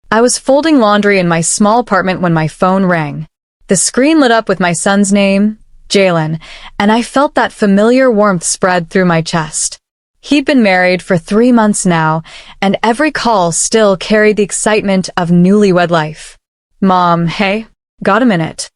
I was folding laundry in my small apartment when my phone rang. The screen lit up with my son's name, Jalen, and I felt that familiar warmth spread through my chest. He'd been married for 3 months now, and every call still carried the excitement of newlywed life. Mom, hey, got a minute?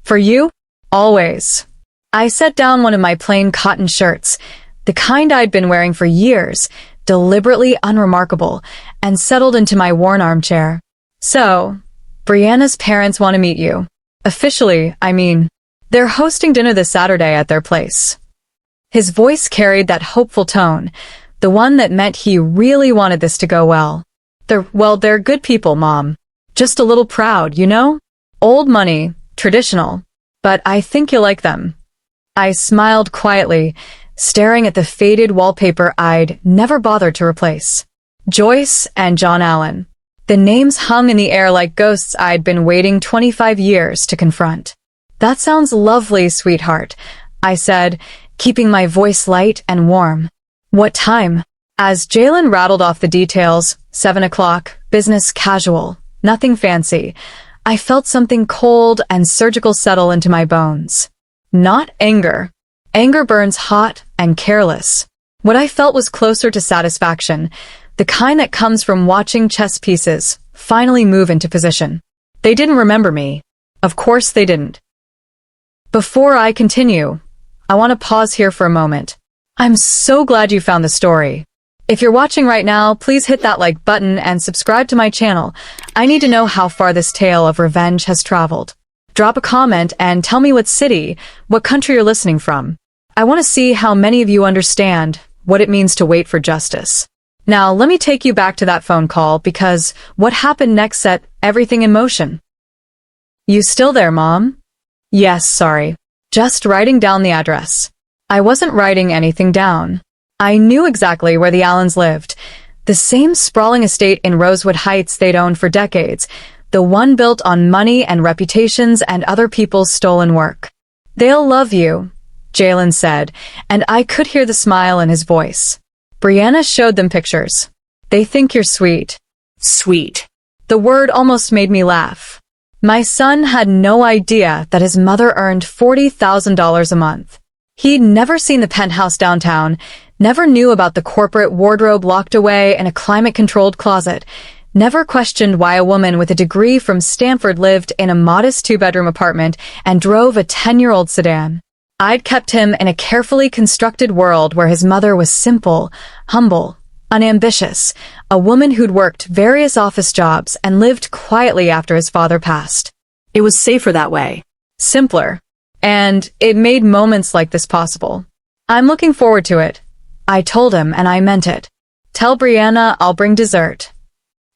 For you? Always. I set down one of my plain cotton shirts, the kind I'd been wearing for years, deliberately unremarkable, and settled into my worn armchair. So, Brianna's parents want to meet you. Officially, I mean. They're hosting dinner this Saturday at their place. His voice carried that hopeful tone, the one that meant he really wanted this to go well. They're good people, Mom. Just a little proud, you know? Old money, traditional. But I think you'll like them. I smiled quietly, staring at the faded wallpaper I'd never bothered to replace. Joyce and John Allen. The names hung in the air like ghosts I'd been waiting 25 years to confront. That sounds lovely, sweetheart, I said, keeping my voice light and warm. What time? As Jalen rattled off the details, 7 o'clock, business casual, nothing fancy, I felt something cold and surgical settle into my bones. Not anger. Anger burns hot and careless. What I felt was closer to satisfaction, the kind that comes from watching chess pieces finally move into position. They didn't remember me. Of course they didn't. Before I continue, I want to pause here for a moment. I'm so glad you found the story. If you're watching right now, please hit that like button and subscribe to my channel. I need to know how far this tale of revenge has traveled. Drop a comment and tell me what city, what country you're listening from. I want to see how many of you understand what it means to wait for justice. Now, let me take you back to that phone call because what happened next set everything in motion. You still there, Mom? Yes, sorry. Just writing down the address. I wasn't writing anything down. I knew exactly where the Allens lived. The same sprawling estate in Rosewood Heights they'd owned for decades, the one built on money and reputations and other people's stolen work. They'll love you, Jalen said, and I could hear the smile in his voice. Brianna showed them pictures. They think you're sweet. Sweet. The word almost made me laugh. My son had no idea that his mother earned $40,000 a month. He'd never seen the penthouse downtown, never knew about the corporate wardrobe locked away in a climate-controlled closet, never questioned why a woman with a degree from Stanford lived in a modest 2-bedroom apartment and drove a 10-year-old sedan. I'd kept him in a carefully constructed world where his mother was simple, humble, unambitious, a woman who'd worked various office jobs and lived quietly after his father passed. It was safer that way. Simpler. And it made moments like this possible. I'm looking forward to it. I told him, and I meant it. Tell Brianna I'll bring dessert.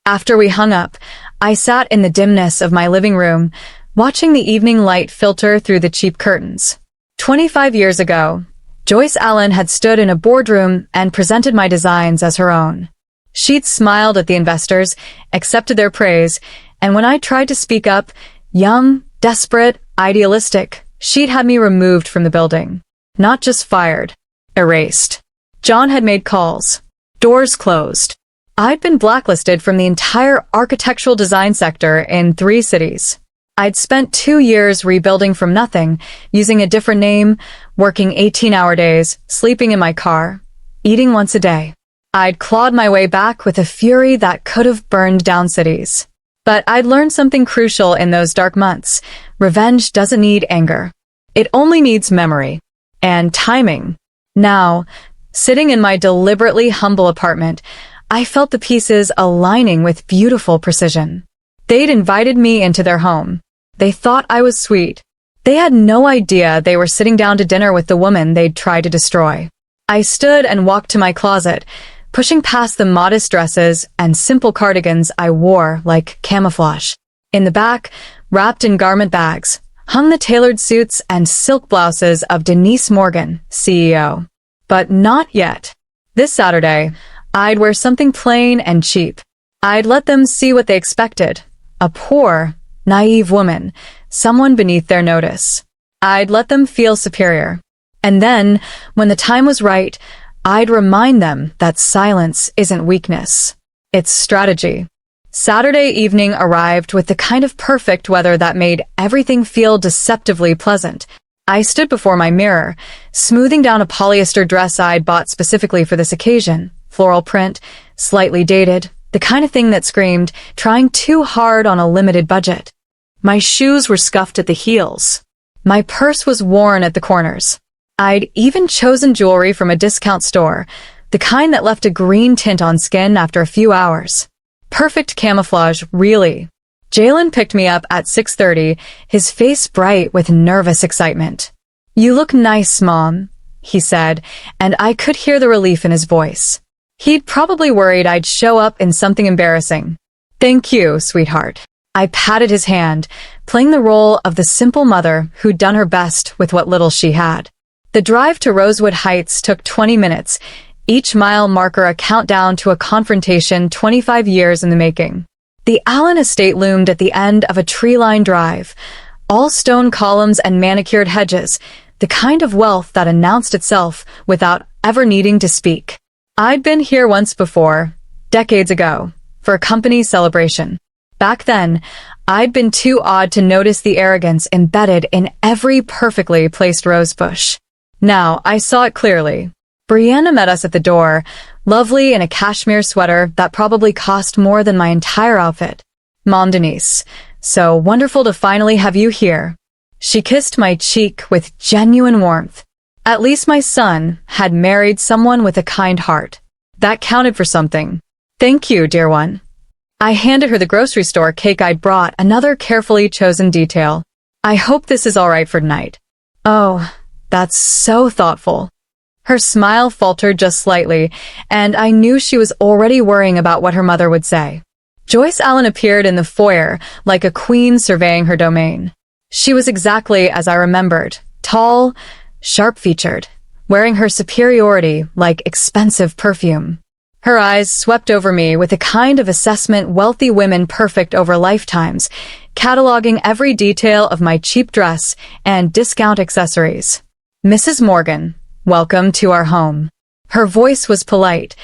After we hung up, I sat in the dimness of my living room, watching the evening light filter through the cheap curtains. 25 years ago, Joyce Allen had stood in a boardroom and presented my designs as her own. She'd smiled at the investors, accepted their praise, and when I tried to speak up, young, desperate, idealistic, she'd had me removed from the building. Not just fired. Erased. John had made calls. Doors closed. I'd been blacklisted from the entire architectural design sector in 3 cities. I'd spent 2 years rebuilding from nothing, using a different name, working 18-hour days, sleeping in my car, eating once a day. I'd clawed my way back with a fury that could have burned down cities. But I'd learned something crucial in those dark months. Revenge doesn't need anger. It only needs memory. And timing. Now, sitting in my deliberately humble apartment, I felt the pieces aligning with beautiful precision. They'd invited me into their home. They thought I was sweet. They had no idea they were sitting down to dinner with the woman they'd tried to destroy. I stood and walked to my closet, pushing past the modest dresses and simple cardigans I wore like camouflage. In the back, wrapped in garment bags, hung the tailored suits and silk blouses of Denise Morgan, CEO. But not yet. This Saturday, I'd wear something plain and cheap. I'd let them see what they expected. A poor, naive woman, someone beneath their notice. I'd let them feel superior. And then, when the time was right, I'd remind them that silence isn't weakness. It's strategy. Saturday evening arrived with the kind of perfect weather that made everything feel deceptively pleasant. I stood before my mirror, smoothing down a polyester dress I'd bought specifically for this occasion. Floral print, slightly dated, the kind of thing that screamed, trying too hard on a limited budget. My shoes were scuffed at the heels. My purse was worn at the corners. I'd even chosen jewelry from a discount store, the kind that left a green tint on skin after a few hours. Perfect camouflage, really. Jalen picked me up at 6:30, his face bright with nervous excitement. "You look nice, Mom," he said, and I could hear the relief in his voice. He'd probably worried I'd show up in something embarrassing. "Thank you, sweetheart." I patted his hand, playing the role of the simple mother who'd done her best with what little she had. The drive to Rosewood Heights took 20 minutes, each mile marker a countdown to a confrontation 25 years in the making. The Allen estate loomed at the end of a tree-lined drive, all stone columns and manicured hedges, the kind of wealth that announced itself without ever needing to speak. I'd been here once before, decades ago, for a company celebration. Back then, I'd been too awed to notice the arrogance embedded in every perfectly placed rosebush. Now, I saw it clearly. Brianna met us at the door, lovely in a cashmere sweater that probably cost more than my entire outfit. "Mom, Denise, so wonderful to finally have you here." She kissed my cheek with genuine warmth. At least my son had married someone with a kind heart. That counted for something. "Thank you, dear one." I handed her the grocery store cake I'd brought, another carefully chosen detail. "I hope this is all right for tonight." "Oh, that's so thoughtful." Her smile faltered just slightly, and I knew she was already worrying about what her mother would say. Joyce Allen appeared in the foyer like a queen surveying her domain. She was exactly as I remembered, tall, sharp-featured, wearing her superiority like expensive perfume. Her eyes swept over me with a kind of assessment wealthy women perfect over lifetimes, cataloging every detail of my cheap dress and discount accessories. "Mrs. Morgan, welcome to our home." Her voice was polite,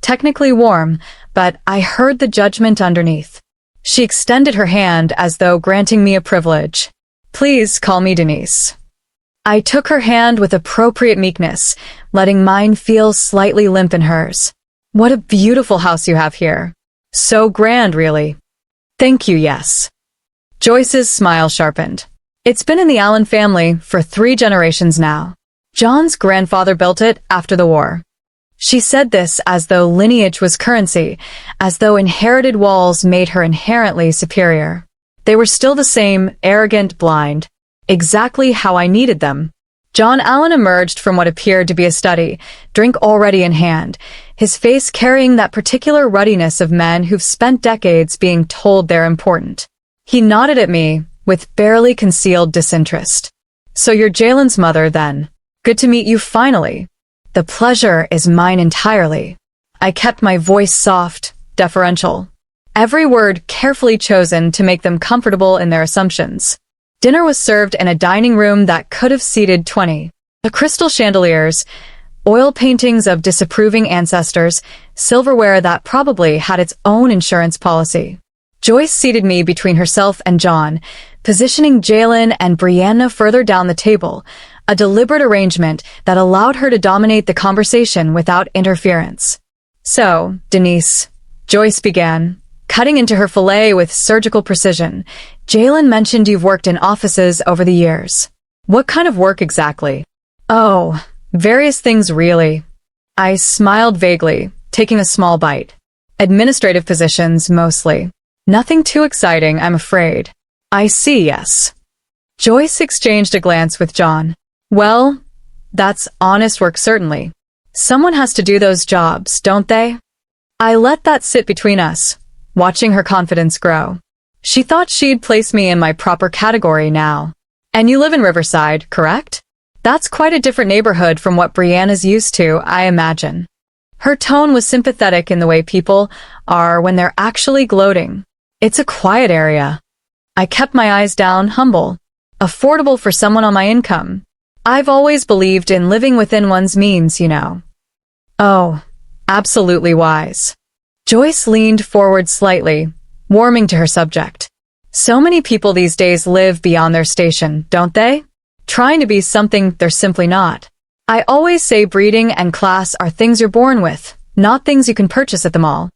technically warm, but I heard the judgment underneath. She extended her hand as though granting me a privilege. "Please call me Denise." I took her hand with appropriate meekness, letting mine feel slightly limp in hers. "What a beautiful house you have here. So grand, really." "Thank you, yes." Joyce's smile sharpened. "It's been in the Allen family for 3 generations now. John's grandfather built it after the war." She said this as though lineage was currency, as though inherited walls made her inherently superior. They were still the same, arrogant, blind, exactly how I needed them. John Allen emerged from what appeared to be a study, drink already in hand, his face carrying that particular ruddiness of men who've spent decades being told they're important. He nodded at me with barely concealed disinterest. "So you're Jalen's mother, then? Good to meet you finally. The pleasure is mine entirely." I kept my voice soft, deferential, every word carefully chosen to make them comfortable in their assumptions. Dinner was served in a dining room that could have seated 20. The crystal chandeliers, oil paintings of disapproving ancestors, silverware that probably had its own insurance policy. Joyce seated me between herself and John, positioning Jalen and Brianna further down the table, a deliberate arrangement that allowed her to dominate the conversation without interference. "So, Denise," Joyce began, cutting into her fillet with surgical precision, "Jalen mentioned you've worked in offices over the years. What kind of work exactly?" "Oh, various things really." I smiled vaguely, taking a small bite. "Administrative positions, mostly. Nothing too exciting, I'm afraid." "I see, yes." Joyce exchanged a glance with John. "Well, that's honest work certainly. Someone has to do those jobs, don't they?" I let that sit between us, watching her confidence grow. She thought she'd place me in my proper category now. "And you live in Riverside, correct? That's quite a different neighborhood from what Brianna's used to, I imagine." Her tone was sympathetic in the way people are when they're actually gloating. "It's a quiet area." I kept my eyes down, humble. "Affordable for someone on my income. I've always believed in living within one's means, you know." "Oh, absolutely wise." Joyce leaned forward slightly, warming to her subject. So many people these days live beyond their station, don't they? Trying to be something they're simply not. I always say breeding and class are things you're born with, not things you can purchase at the mall.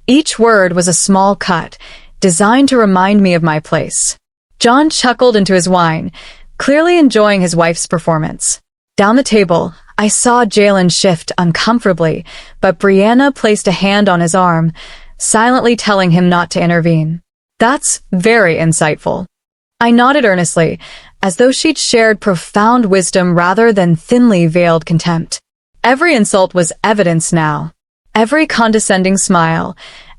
Each word was a small cut, designed to remind me of my place. John chuckled into his wine, clearly enjoying his wife's performance. Down the table, I saw Jalen shift uncomfortably, but Brianna placed a hand on his arm, silently telling him not to intervene. That's very insightful. I nodded earnestly, as though she'd shared profound wisdom rather than thinly veiled contempt. Every insult was evidence now. Every condescending smile,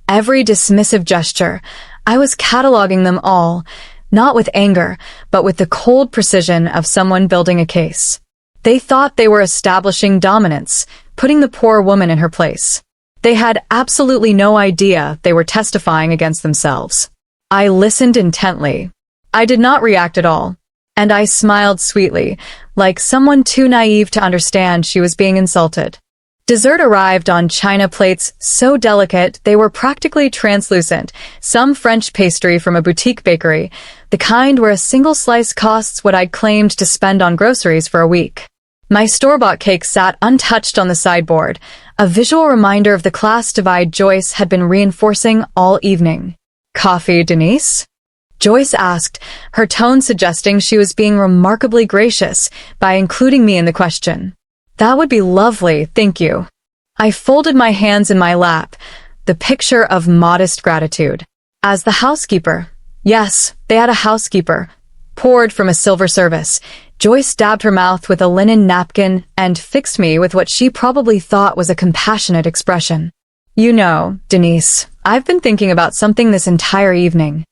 every dismissive gesture, I was cataloging them all, not with anger, but with the cold precision of someone building a case. They thought they were establishing dominance, putting the poor woman in her place. They had absolutely no idea they were testifying against themselves. I listened intently. I did not react at all, and I smiled sweetly, like someone too naive to understand she was being insulted. Dessert arrived on china plates so delicate they were practically translucent, some French pastry from a boutique bakery, the kind where a single slice costs what I'd claimed to spend on groceries for a week. My store-bought cake sat untouched on the sideboard, a visual reminder of the class divide Joyce had been reinforcing all evening. "Coffee, Denise?" Joyce asked, her tone suggesting she was being remarkably gracious by including me in the question. "That would be lovely, thank you." I folded my hands in my lap, the picture of modest gratitude. As the housekeeper, yes, they had a housekeeper, poured from a silver service, Joyce dabbed her mouth with a linen napkin and fixed me with what she probably thought was a compassionate expression. "You know, Denise, I've been thinking about something this entire evening."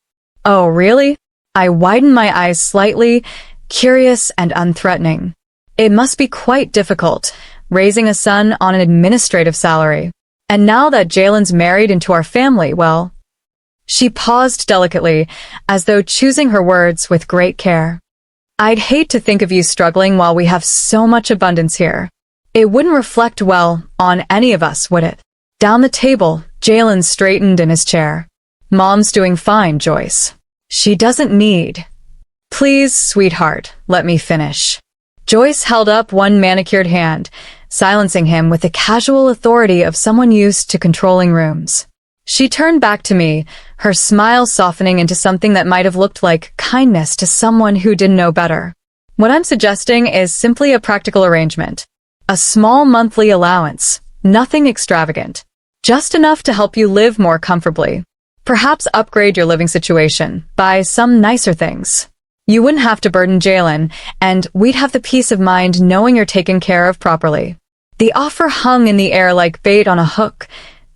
"Oh, really?" I widened my eyes slightly, curious and unthreatening. It must be quite difficult, raising a son on an administrative salary. And now that Jalen's married into our family, well... She paused delicately, as though choosing her words with great care. "I'd hate to think of you struggling while we have so much abundance here. It wouldn't reflect well on any of us, would it?" Down the table, Jalen straightened in his chair. "Mom's doing fine, Joyce. She doesn't need..." "Please, sweetheart, let me finish." Joyce held up one manicured hand, silencing him with the casual authority of someone used to controlling rooms. She turned back to me, her smile softening into something that might have looked like kindness to someone who didn't know better. "What I'm suggesting is simply a practical arrangement. A small monthly allowance, nothing extravagant. Just enough to help you live more comfortably. Perhaps upgrade your living situation, buy some nicer things. You wouldn't have to burden Jalen, and we'd have the peace of mind knowing you're taken care of properly." The offer hung in the air like bait on a hook,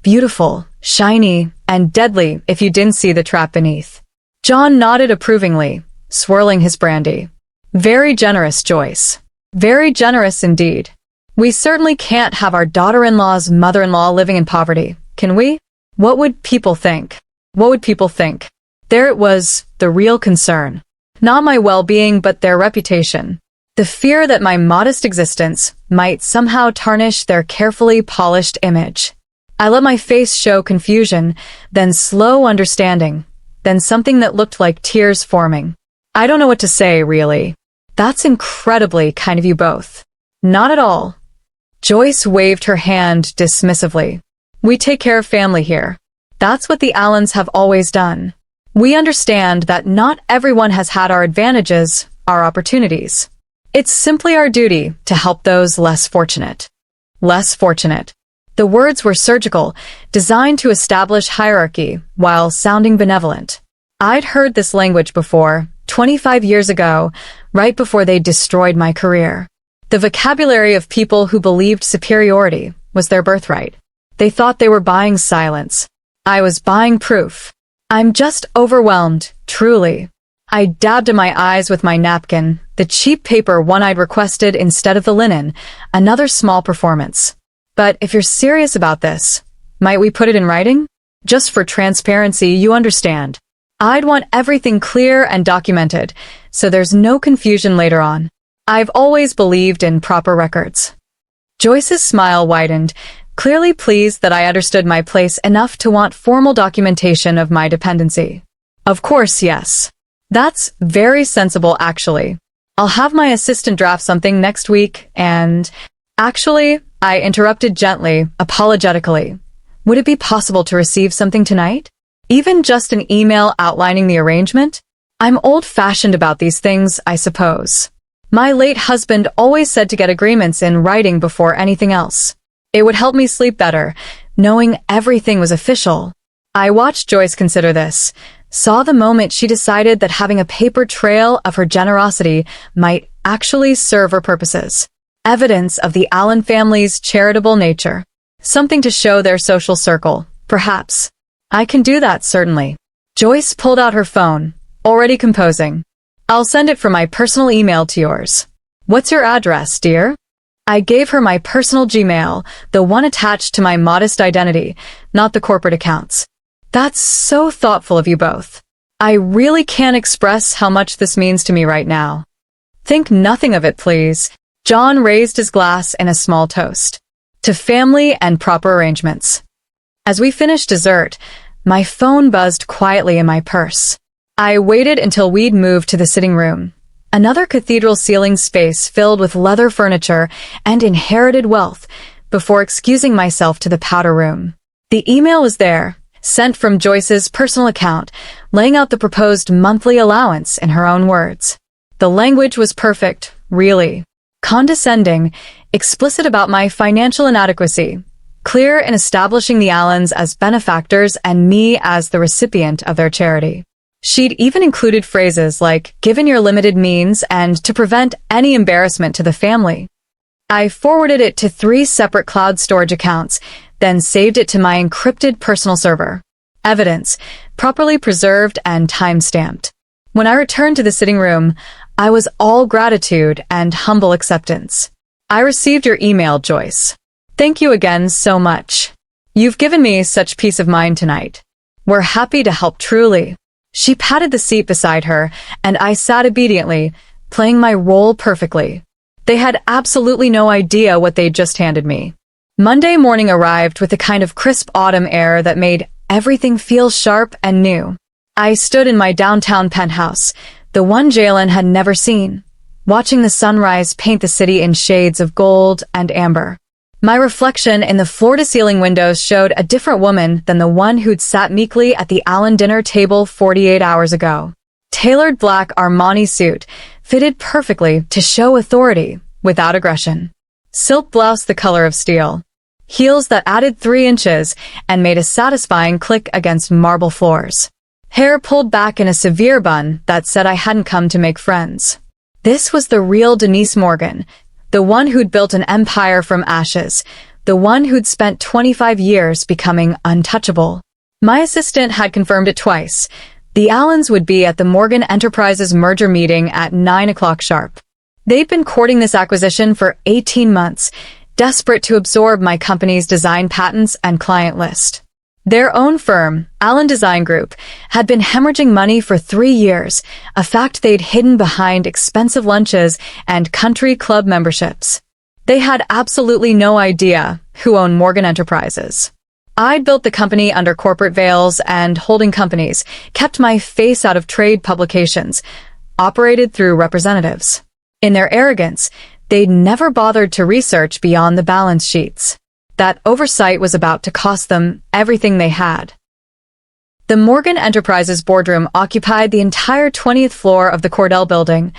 beautiful, shiny, and deadly if you didn't see the trap beneath. John nodded approvingly, swirling his brandy. "Very generous, Joyce. Very generous indeed. We certainly can't have our daughter-in-law's mother-in-law living in poverty, can we? What would people think? What would people think?" There it was, the real concern. Not my well-being, but their reputation. The fear that my modest existence might somehow tarnish their carefully polished image. I let my face show confusion, then slow understanding, then something that looked like tears forming. "I don't know what to say, really. That's incredibly kind of you both." "Not at all." Joyce waved her hand dismissively. "We take care of family here. That's what the Allens have always done. We understand that not everyone has had our advantages, our opportunities. It's simply our duty to help those less fortunate." Less fortunate. The words were surgical, designed to establish hierarchy while sounding benevolent. I'd heard this language before, 25 years ago, right before they destroyed my career. The vocabulary of people who believed superiority was their birthright. They thought they were buying silence. I was buying proof. "I'm just overwhelmed, truly." I dabbed at my eyes with my napkin, the cheap paper one I'd requested instead of the linen, another small performance. "But if you're serious about this, might we put it in writing? Just for transparency, you understand. I'd want everything clear and documented, so there's no confusion later on. I've always believed in proper records." Joyce's smile widened, clearly pleased that I understood my place enough to want formal documentation of my dependency. Of course, yes. That's very sensible, actually. I'll have my assistant draft something next week, and... Actually, I interrupted gently, apologetically. Would it be possible to receive something tonight? Even just an email outlining the arrangement? I'm old-fashioned about these things, I suppose. My late husband always said to get agreements in writing before anything else. It would help me sleep better, knowing everything was official. I watched Joyce consider this, saw the moment she decided that having a paper trail of her generosity might actually serve her purposes. Evidence of the Allen family's charitable nature. Something to show their social circle, perhaps. I can do that, certainly. Joyce pulled out her phone, already composing. I'll send it from my personal email to yours. What's your address, dear? I gave her my personal Gmail, the one attached to my modest identity, not the corporate accounts. That's so thoughtful of you both. I really can't express how much this means to me right now. Think nothing of it, please. John raised his glass in a small toast. To family and proper arrangements. As we finished dessert, my phone buzzed quietly in my purse. I waited until we'd moved to the sitting room. Another cathedral ceiling space filled with leather furniture and inherited wealth, before excusing myself to the powder room. The email was there, sent from Joyce's personal account, laying out the proposed monthly allowance in her own words. The language was perfect, really. Condescending, explicit about my financial inadequacy, clear in establishing the Allens as benefactors and me as the recipient of their charity. She'd even included phrases like, given your limited means and to prevent any embarrassment to the family. I forwarded it to 3 separate cloud storage accounts, then saved it to my encrypted personal server. Evidence, properly preserved and time-stamped. When I returned to the sitting room, I was all gratitude and humble acceptance. I received your email, Joyce. Thank you again so much. You've given me such peace of mind tonight. We're happy to help, truly. She patted the seat beside her, and I sat obediently, playing my role perfectly. They had absolutely no idea what they'd just handed me. Monday morning arrived with a kind of crisp autumn air that made everything feel sharp and new. I stood in my downtown penthouse, the one Jalen had never seen, watching the sunrise paint the city in shades of gold and amber. My reflection in the floor-to-ceiling windows showed a different woman than the one who'd sat meekly at the Allen dinner table 48 hours ago. Tailored black Armani suit, fitted perfectly to show authority, without aggression. Silk blouse the color of steel. Heels that added 3 inches and made a satisfying click against marble floors. Hair pulled back in a severe bun that said I hadn't come to make friends. This was the real Denise Morgan, the one who'd built an empire from ashes, the one who'd spent 25 years becoming untouchable. My assistant had confirmed it twice. The Allens would be at the Morgan Enterprises merger meeting at 9 o'clock sharp. They'd been courting this acquisition for 18 months, desperate to absorb my company's design patents and client list. Their own firm, Allen Design Group, had been hemorrhaging money for 3 years, a fact they'd hidden behind expensive lunches and country club memberships. They had absolutely no idea who owned Morgan Enterprises. I'd built the company under corporate veils and holding companies, kept my face out of trade publications, operated through representatives. In their arrogance, they'd never bothered to research beyond the balance sheets. That oversight was about to cost them everything they had. The Morgan Enterprises boardroom occupied the entire 20th floor of the Cordell building,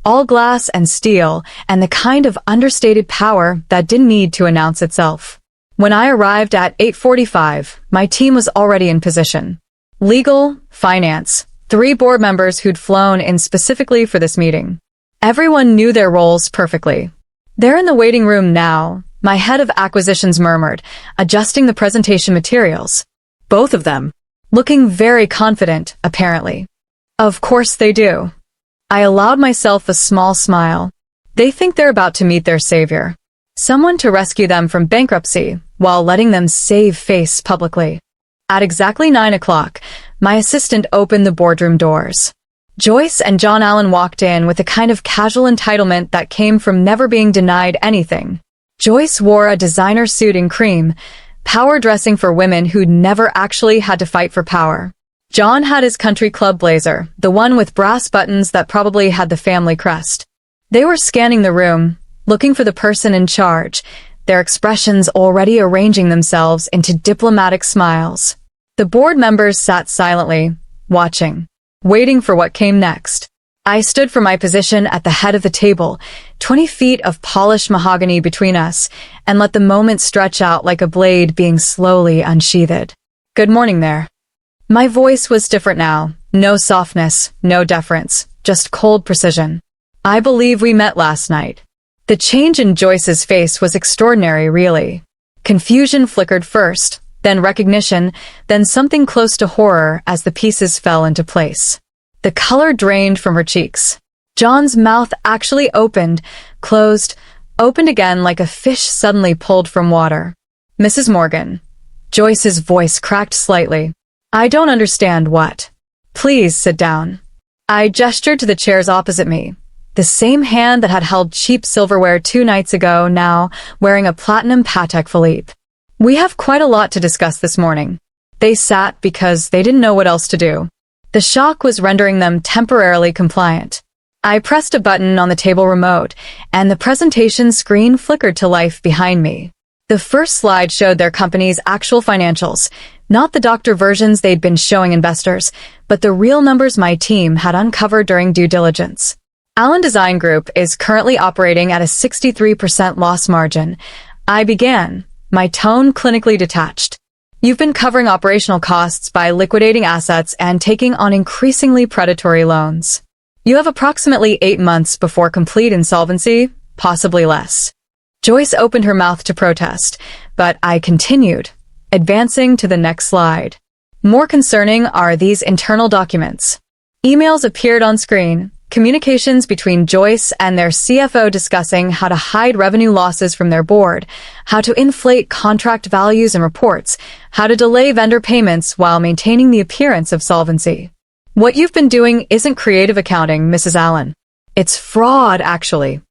all glass and steel, and the kind of understated power that didn't need to announce itself. When I arrived at 8:45, my team was already in position. Legal, finance, 3 board members who'd flown in specifically for this meeting. Everyone knew their roles perfectly. They're in the waiting room now, my head of acquisitions murmured, adjusting the presentation materials. Both of them. Looking very confident, apparently. Of course they do. I allowed myself a small smile. They think they're about to meet their savior. Someone to rescue them from bankruptcy, while letting them save face publicly. At exactly 9 o'clock, my assistant opened the boardroom doors. Joyce and John Allen walked in with a kind of casual entitlement that came from never being denied anything. Joyce wore a designer suit in cream, power dressing for women who'd never actually had to fight for power. John had his country club blazer, the one with brass buttons that probably had the family crest. They were scanning the room, looking for the person in charge, their expressions already arranging themselves into diplomatic smiles. The board members sat silently, watching, waiting for what came next. I stood for my position at the head of the table, 20 feet of polished mahogany between us, and let the moment stretch out like a blade being slowly unsheathed. Good morning there. My voice was different now. No softness, no deference, just cold precision. I believe we met last night. The change in Joyce's face was extraordinary, really. Confusion flickered first, then recognition, then something close to horror as the pieces fell into place. The color drained from her cheeks. John's mouth actually opened, closed, opened again like a fish suddenly pulled from water. Mrs. Morgan. Joyce's voice cracked slightly. I don't understand what. Please sit down. I gestured to the chairs opposite me. The same hand that had held cheap silverware 2 nights ago, now wearing a platinum Patek Philippe. We have quite a lot to discuss this morning. They sat because they didn't know what else to do. The shock was rendering them temporarily compliant. I pressed a button on the table remote, and the presentation screen flickered to life behind me. The first slide showed their company's actual financials, not the doctor versions they'd been showing investors, but the real numbers my team had uncovered during due diligence. Allen Design Group is currently operating at a 63% loss margin. I began, my tone clinically detached. You've been covering operational costs by liquidating assets and taking on increasingly predatory loans. You have approximately 8 months before complete insolvency, possibly less. Joyce opened her mouth to protest, but I continued, advancing to the next slide. More concerning are these internal documents. Emails appeared on screen, communications between Joyce and their CFO discussing how to hide revenue losses from their board, how to inflate contract values and reports, how to delay vendor payments while maintaining the appearance of solvency. What you've been doing isn't creative accounting, Mrs. Allen. It's fraud, actually.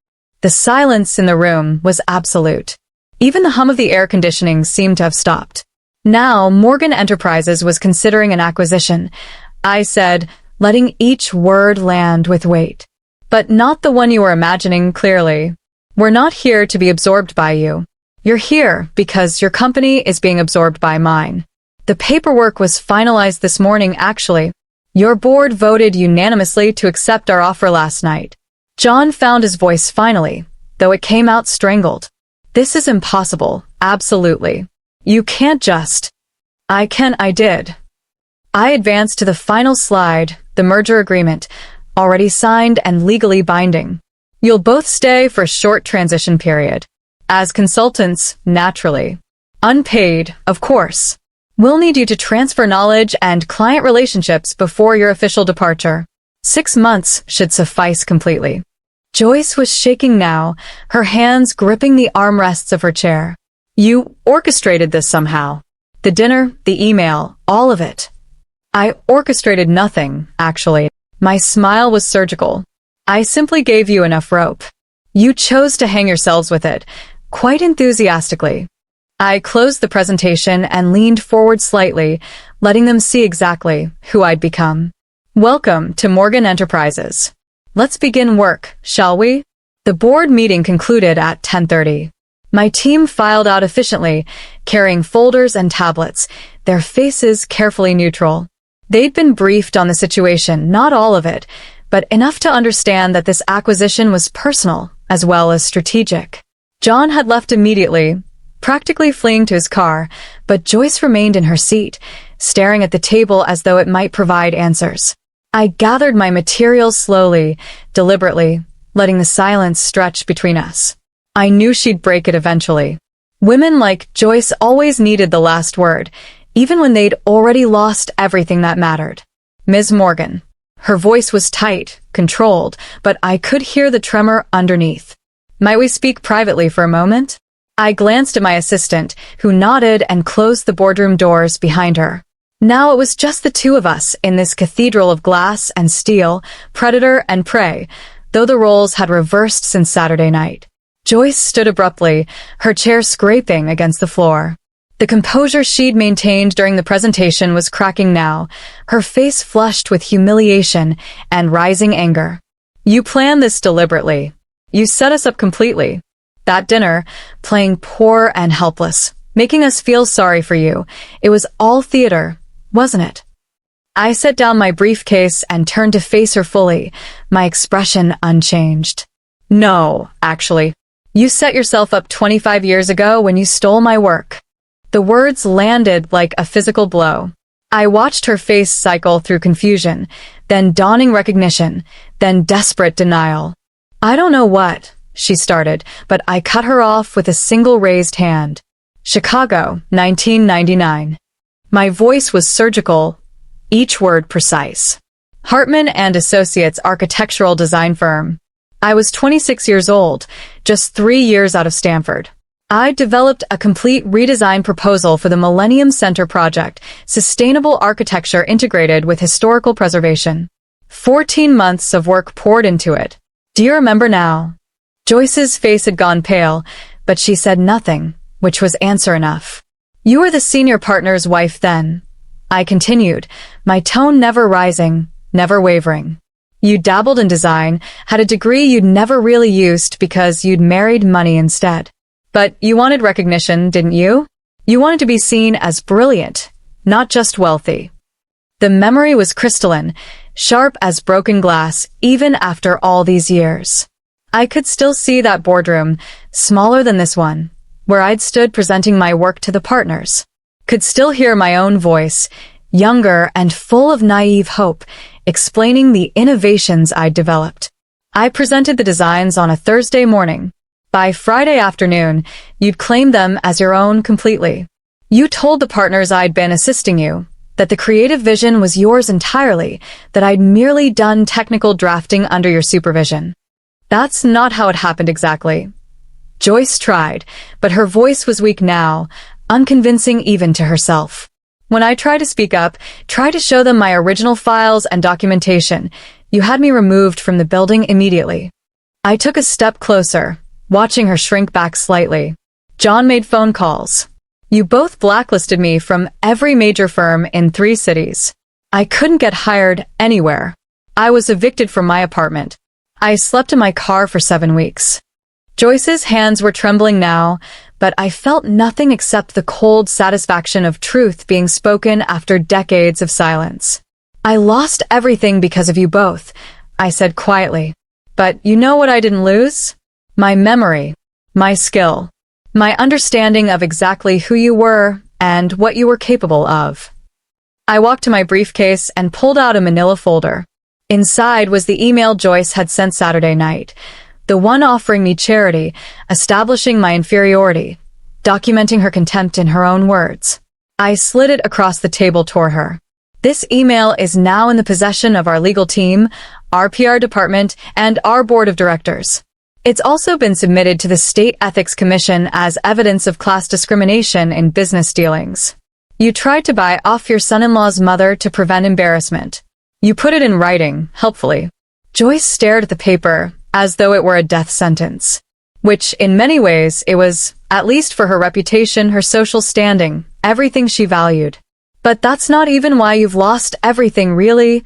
The silence in the room was absolute. Even the hum of the air conditioning seemed to have stopped. Now, Morgan Enterprises was considering an acquisition. I said, letting each word land with weight. But not the one you were imagining, clearly. We're not here to be absorbed by you. You're here because your company is being absorbed by mine. The paperwork was finalized this morning, actually. Your board voted unanimously to accept our offer last night. John found his voice finally, though it came out strangled. This is impossible, absolutely. You can't just... I did. I advanced to the final slide, the merger agreement, already signed and legally binding. You'll both stay for a short transition period. As consultants, naturally. Unpaid, of course. We'll need you to transfer knowledge and client relationships before your official departure. 6 months should suffice completely. Joyce was shaking now, her hands gripping the armrests of her chair. You orchestrated this somehow. The dinner, the email, all of it. I orchestrated nothing, actually. My smile was surgical. I simply gave you enough rope. You chose to hang yourselves with it, quite enthusiastically. I closed the presentation and leaned forward slightly, letting them see exactly who I'd become. Welcome to Morgan Enterprises. Let's begin work, shall we? The board meeting concluded at 10:30. My team filed out efficiently, carrying folders and tablets, their faces carefully neutral. They'd been briefed on the situation, not all of it, but enough to understand that this acquisition was personal as well as strategic. John had left immediately, practically fleeing to his car, but Joyce remained in her seat, staring at the table as though it might provide answers. I gathered my materials slowly, deliberately, letting the silence stretch between us. I knew she'd break it eventually. Women like Joyce always needed the last word, even when they'd already lost everything that mattered. Ms. Morgan. Her voice was tight, controlled, but I could hear the tremor underneath. Might we speak privately for a moment? I glanced at my assistant, who nodded and closed the boardroom doors behind her. Now it was just the two of us in this cathedral of glass and steel, predator and prey, though the roles had reversed since Saturday night. Joyce stood abruptly, her chair scraping against the floor. The composure she'd maintained during the presentation was cracking now, her face flushed with humiliation and rising anger. You planned this deliberately. You set us up completely. That dinner, playing poor and helpless, making us feel sorry for you. It was all theater, wasn't it? I set down my briefcase and turned to face her fully, my expression unchanged. No, actually. You set yourself up 25 years ago when you stole my work. The words landed like a physical blow. I watched her face cycle through confusion, then dawning recognition, then desperate denial. I don't know what, she started, but I cut her off with a single raised hand. Chicago, 1999. My voice was surgical, each word precise. Hartman and Associates architectural design firm. I was 26 years old, just 3 years out of Stanford. I developed a complete redesign proposal for the Millennium Center project, sustainable architecture integrated with historical preservation. 14 months of work poured into it. Do you remember now? Joyce's face had gone pale, but she said nothing, which was answer enough. You were the senior partner's wife then. I continued, my tone never rising, never wavering. You dabbled in design, had a degree you'd never really used because you'd married money instead. But you wanted recognition, didn't you? You wanted to be seen as brilliant, not just wealthy. The memory was crystalline, sharp as broken glass, even after all these years. I could still see that boardroom, smaller than this one, where I'd stood presenting my work to the partners. Could still hear my own voice, younger and full of naive hope, explaining the innovations I'd developed. I presented the designs on a Thursday morning. By Friday afternoon, you'd claimed them as your own completely. You told the partners I'd been assisting you, that the creative vision was yours entirely, that I'd merely done technical drafting under your supervision. That's not how it happened exactly. Joyce tried, but her voice was weak now, unconvincing even to herself. When I tried to speak up, tried to show them my original files and documentation, you had me removed from the building immediately. I took a step closer, watching her shrink back slightly. John made phone calls. You both blacklisted me from every major firm in 3 cities. I couldn't get hired anywhere. I was evicted from my apartment. I slept in my car for 7 weeks. Joyce's hands were trembling now, but I felt nothing except the cold satisfaction of truth being spoken after decades of silence. I lost everything because of you both, I said quietly. But you know what I didn't lose? My memory, my skill, my understanding of exactly who you were and what you were capable of. I walked to my briefcase and pulled out a manila folder. Inside was the email Joyce had sent Saturday night, the one offering me charity, establishing my inferiority, documenting her contempt in her own words. I slid it across the table toward her. This email is now in the possession of our legal team, our PR department, and our board of directors. It's also been submitted to the State Ethics Commission as evidence of class discrimination in business dealings. You tried to buy off your son-in-law's mother to prevent embarrassment. You put it in writing, helpfully. Joyce stared at the paper, as though it were a death sentence. Which, in many ways, it was, at least for her reputation, her social standing, everything she valued. But that's not even why you've lost everything, really,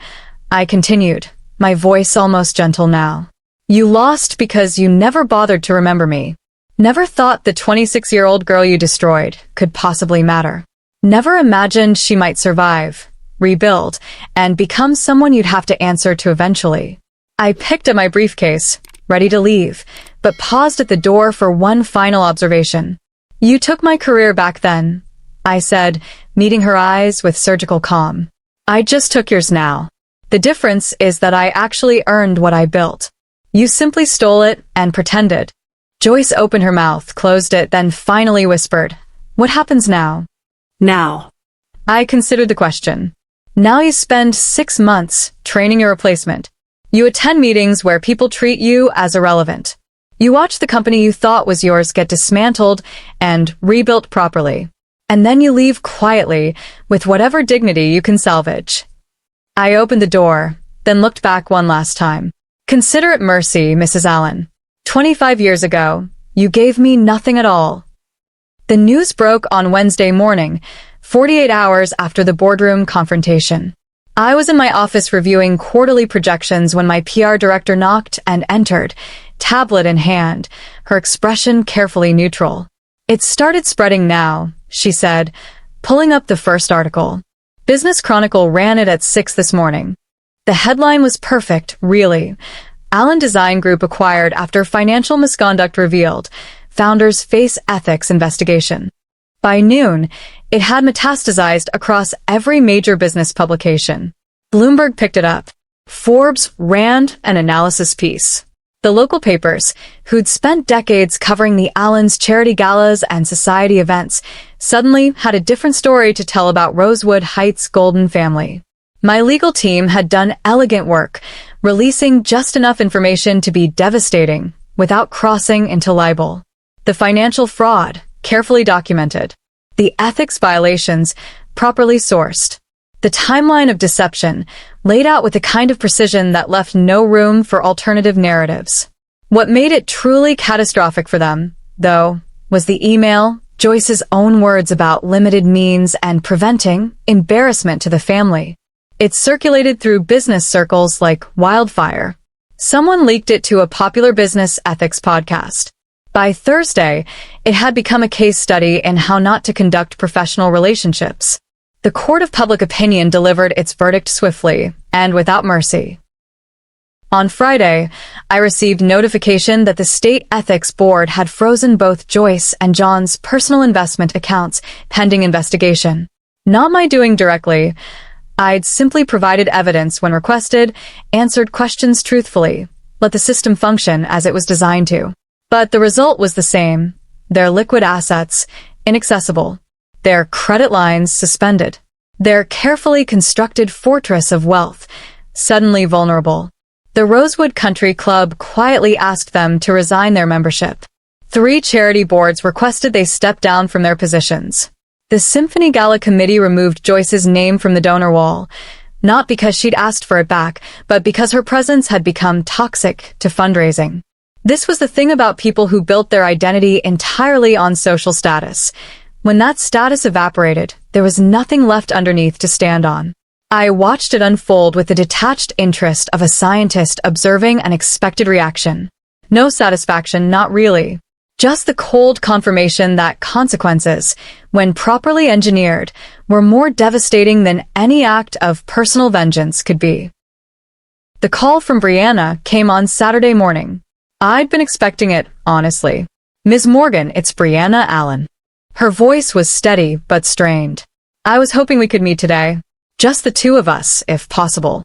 I continued, my voice almost gentle now. You lost because you never bothered to remember me. Never thought the 26-year-old girl you destroyed could possibly matter. Never imagined she might survive, rebuild, and become someone you'd have to answer to eventually. I picked up my briefcase, ready to leave, but paused at the door for one final observation. You took my career back then, I said, meeting her eyes with surgical calm. I just took yours now. The difference is that I actually earned what I built. You simply stole it and pretended. Joyce opened her mouth, closed it, then finally whispered, "What happens now?" Now. I considered the question. Now you spend 6 months training your replacement. You attend meetings where people treat you as irrelevant. You watch the company you thought was yours get dismantled and rebuilt properly. And then you leave quietly with whatever dignity you can salvage. I opened the door, then looked back one last time. Consider it mercy, Mrs. Allen. 25 years ago, You gave me nothing at all. The news broke on Wednesday morning, 48 hours after the boardroom confrontation. I was in my office reviewing quarterly projections when my PR director knocked and entered, tablet in hand, her expression carefully neutral. It started spreading now, she said, pulling up the first article. Business Chronicle ran it at 6 this morning. The headline was perfect, really. Allen Design Group acquired after financial misconduct revealed. Founders face ethics investigation. By noon, it had metastasized across every major business publication. Bloomberg picked it up. Forbes ran an analysis piece. The local papers, who'd spent decades covering the Allens' charity galas and society events, suddenly had a different story to tell about Rosewood Heights' golden family. My legal team had done elegant work, releasing just enough information to be devastating, without crossing into libel. The financial fraud, carefully documented. The ethics violations, properly sourced. The timeline of deception, laid out with the kind of precision that left no room for alternative narratives. What made it truly catastrophic for them, though, was the email, Joyce's own words about limited means and preventing embarrassment to the family. It circulated through business circles like wildfire. Someone leaked it to a popular business ethics podcast. By Thursday, it had become a case study in how not to conduct professional relationships. The court of public opinion delivered its verdict swiftly and without mercy. On Friday, I received notification that the State Ethics Board had frozen both Joyce and John's personal investment accounts pending investigation. Not my doing directly. I'd simply provided evidence when requested, answered questions truthfully, let the system function as it was designed to. But the result was the same. Their liquid assets, inaccessible. Their credit lines suspended. Their carefully constructed fortress of wealth, suddenly vulnerable. The Rosewood Country Club quietly asked them to resign their membership. 3 charity boards requested they step down from their positions. The Symphony Gala Committee removed Joyce's name from the donor wall, not because she'd asked for it back, but because her presence had become toxic to fundraising. This was the thing about people who built their identity entirely on social status. When that status evaporated, there was nothing left underneath to stand on. I watched it unfold with the detached interest of a scientist observing an expected reaction. No satisfaction, not really. Just the cold confirmation that consequences, when properly engineered, were more devastating than any act of personal vengeance could be. The call from Brianna came on Saturday morning. I'd been expecting it, honestly. Ms. Morgan, it's Brianna Allen. Her voice was steady but strained. I was hoping we could meet today. Just the two of us, if possible.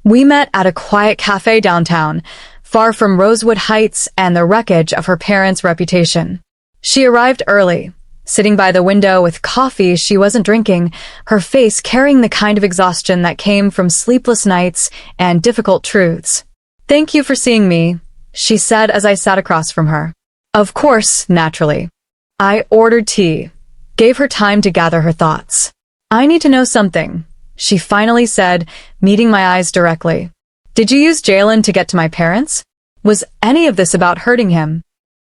We met at a quiet cafe downtown, far from Rosewood Heights and the wreckage of her parents' reputation. She arrived early, sitting by the window with coffee she wasn't drinking, her face carrying the kind of exhaustion that came from sleepless nights and difficult truths. "Thank you for seeing me," she said as I sat across from her. Of course, naturally. I ordered tea, gave her time to gather her thoughts. "I need to know something," she finally said, meeting my eyes directly. "Did you use Jalen to get to my parents? Was any of this about hurting him?"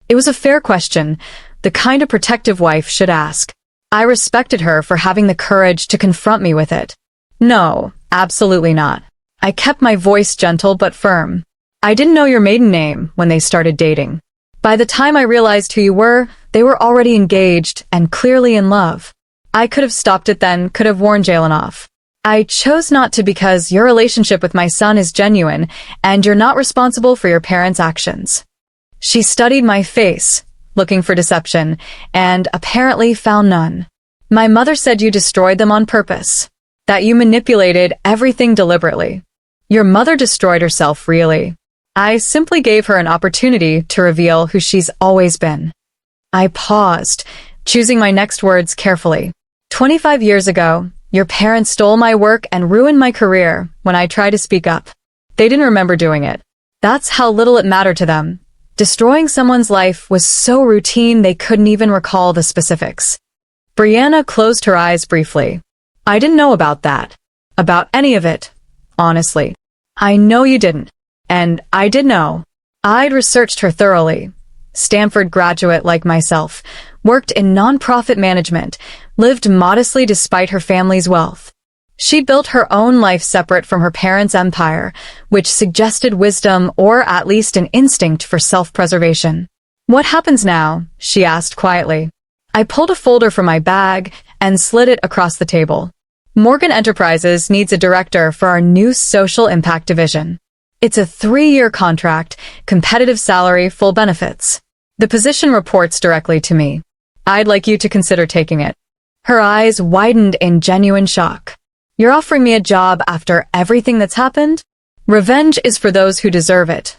It was a fair question, the kind a protective wife should ask. I respected her for having the courage to confront me with it. "No, absolutely not." I kept my voice gentle but firm. "I didn't know your maiden name when they started dating. By the time I realized who you were, they were already engaged and clearly in love. I could have stopped it then, could have warned Jalen off. I chose not to because your relationship with my son is genuine and you're not responsible for your parents' actions." She studied my face, looking for deception, and apparently found none. "My mother said you destroyed them on purpose, that you manipulated everything deliberately. Your mother destroyed herself, really." I simply gave her an opportunity to reveal who she's always been. I paused, choosing my next words carefully. 25 years ago, your parents stole my work and ruined my career when I tried to speak up. They didn't remember doing it. That's how little it mattered to them. Destroying someone's life was so routine they couldn't even recall the specifics. Brianna closed her eyes briefly. "I didn't know about that. About any of it, honestly." "I know you didn't. And I did know." I'd researched her thoroughly. Stanford graduate like myself, worked in nonprofit management, lived modestly despite her family's wealth. She built her own life separate from her parents' empire, which suggested wisdom or at least an instinct for self-preservation. "What happens now?" she asked quietly. I pulled a folder from my bag and slid it across the table. "Morgan Enterprises needs a director for our new social impact division. It's a 3-year contract, competitive salary, full benefits. The position reports directly to me. I'd like you to consider taking it." Her eyes widened in genuine shock. "You're offering me a job after everything that's happened?" "Revenge is for those who deserve it,"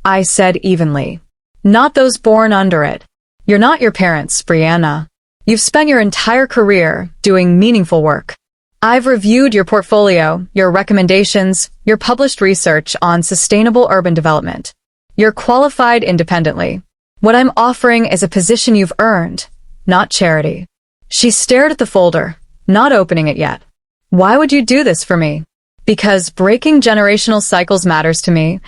I said evenly. "Not those born under it. You're not your parents, Brianna. You've spent your entire career doing meaningful work. I've reviewed your portfolio, your recommendations, your published research on sustainable urban development. You're qualified independently. What I'm offering is a position you've earned, not charity." She stared at the folder, not opening it yet. "Why would you do this for me?" "Because breaking generational cycles matters to me,"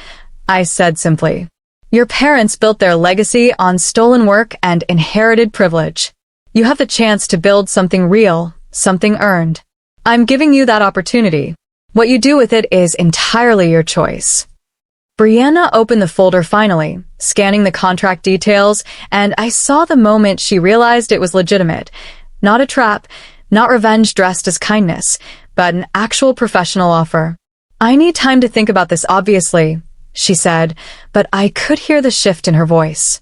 I said simply. "Your parents built their legacy on stolen work and inherited privilege. You have the chance to build something real, something earned. I'm giving you that opportunity. What you do with it is entirely your choice." Brianna opened the folder finally, scanning the contract details, and I saw the moment she realized it was legitimate. Not a trap, not revenge dressed as kindness, but an actual professional offer. "I need time to think about this, obviously," she said, but I could hear the shift in her voice.